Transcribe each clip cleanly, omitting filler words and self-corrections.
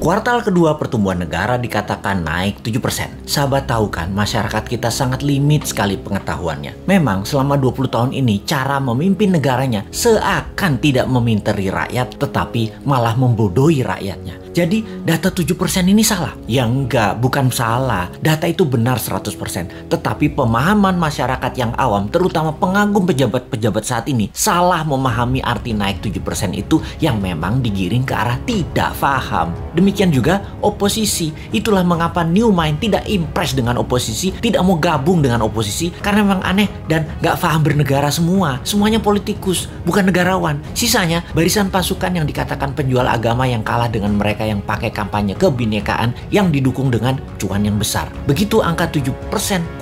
Kuartal kedua pertumbuhan negara dikatakan naik 7%. Sahabat tahu kan, masyarakat kita sangat limit sekali pengetahuannya. Memang selama 20 tahun ini cara memimpin negaranya seakan tidak meminteri rakyat tetapi malah membodohi rakyatnya. Jadi data 7% ini salah? Ya enggak, bukan salah. Data itu benar 100%. Tetapi pemahaman masyarakat yang awam, terutama pengagum pejabat-pejabat saat ini, salah memahami arti naik 7% itu yang memang digiring ke arah tidak paham. Demikian juga oposisi. Itulah mengapa New Mind tidak impress dengan oposisi, tidak mau gabung dengan oposisi, karena memang aneh dan gak paham bernegara semua. Semuanya politikus, bukan negarawan. Sisanya barisan pasukan yang dikatakan penjual agama yang kalah dengan mereka yang pakai kampanye kebinekaan yang didukung dengan cuan yang besar. Begitu angka 7%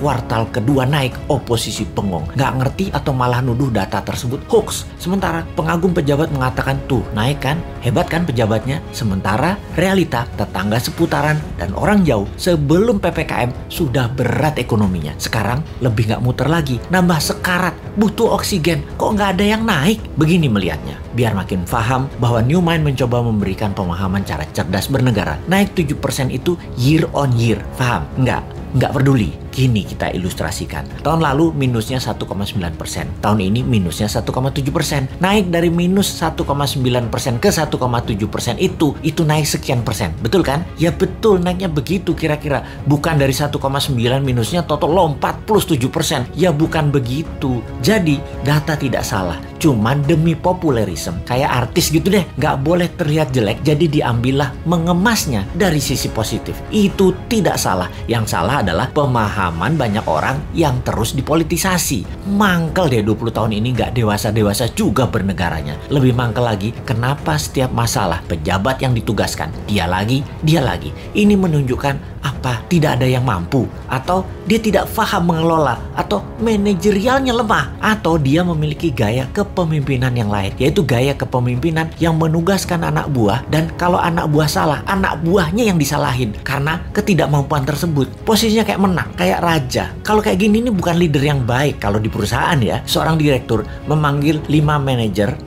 kuartal kedua naik, oposisi bengong. Gak ngerti atau malah nuduh data tersebut hoax. Sementara pengagum pejabat mengatakan tuh naik kan, hebat kan pejabatnya. Sementara realita tetangga seputaran dan orang jauh sebelum PPKM sudah berat ekonominya. Sekarang lebih gak muter lagi, nambah sekarat, butuh oksigen. Kok gak ada yang naik? Begini melihatnya. Biar makin paham bahwa New Mind mencoba memberikan pemahaman cara cerdas bernegara. Naik 7% itu year on year. Paham? Nggak peduli. Kini kita ilustrasikan. Tahun lalu minusnya 1,9%. Tahun ini minusnya 1,7%. Naik dari minus 1,9% ke 1,7% itu naik sekian persen. Betul kan? Ya betul, naiknya begitu kira-kira. Bukan dari 1,9 minusnya total lompat plus 7%. Ya bukan begitu. Jadi data tidak salah. Cuman demi populerisme. Kayak artis gitu deh. Nggak boleh terlihat jelek. Jadi diambillah mengemasnya dari sisi positif. Itu tidak salah. Yang salah adalah pemahaman banyak orang yang terus dipolitisasi. Mangkel deh 20 tahun ini gak dewasa-dewasa juga bernegaranya. Lebih mangkel lagi, kenapa setiap masalah pejabat yang ditugaskan dia lagi. Ini menunjukkan apa? Tidak ada yang mampu, atau dia tidak paham mengelola, atau manajerialnya lemah, atau dia memiliki gaya kepemimpinan yang lain, yaitu gaya kepemimpinan yang menugaskan anak buah, dan kalau anak buah salah, anak buahnya yang disalahin karena ketidakmampuan tersebut. Posisinya kayak menang, kayak raja. Kalau kayak gini ini bukan leader yang baik. Kalau di perusahaan ya, seorang direktur memanggil 5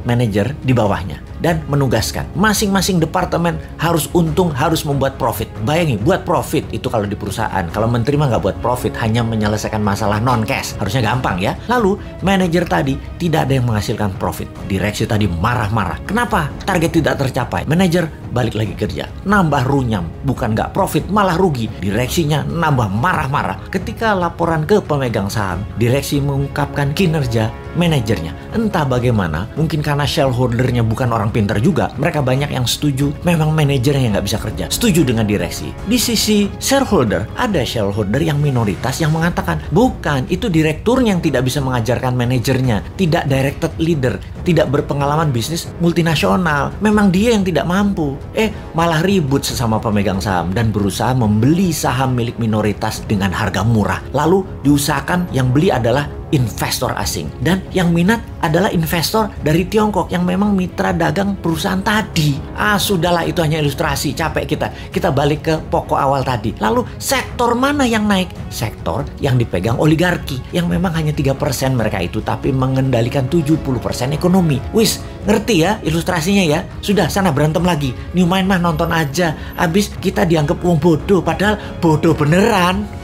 manajer di bawahnya dan menugaskan masing-masing departemen harus untung, harus membuat profit. Bayangin, buat profit itu kalau di perusahaan. Kalau menteri mah nggak buat profit, hanya menyelesaikan masalah non-cash. Harusnya gampang ya. Lalu manajer tadi tidak ada yang menghasilkan profit. Direksi tadi marah-marah. Kenapa? Target tidak tercapai. Manajer balik lagi kerja, nambah runyam. Bukan nggak profit, malah rugi. Direksinya nambah marah-marah. Ketika laporan ke pemegang saham, direksi mengungkapkan kinerja manajernya. Entah bagaimana, mungkin karena shareholdernya bukan orang pintar juga, mereka banyak yang setuju memang manajernya yang nggak bisa kerja. Setuju dengan direksi. Di sisi shareholder, ada shareholder yang minoritas yang mengatakan, bukan, itu direkturnya yang tidak bisa mengajarkan manajernya, tidak directed leader, tidak berpengalaman bisnis multinasional. Memang dia yang tidak mampu. Malah ribut sesama pemegang saham dan berusaha membeli saham milik minoritas dengan harga murah. Lalu diusahakan yang beli adalah investor asing, dan yang minat adalah investor dari Tiongkok yang memang mitra dagang perusahaan tadi. Sudahlah, itu hanya ilustrasi. Capek kita balik ke pokok awal tadi. Lalu sektor mana yang naik? Sektor yang dipegang oligarki, yang memang hanya 3% mereka itu, tapi mengendalikan 70% ekonomi. Wis, ngerti ya ilustrasinya ya? Sudah, sana berantem lagi. New Mind mah nonton aja. Abis kita dianggap wong bodoh, padahal bodoh beneran.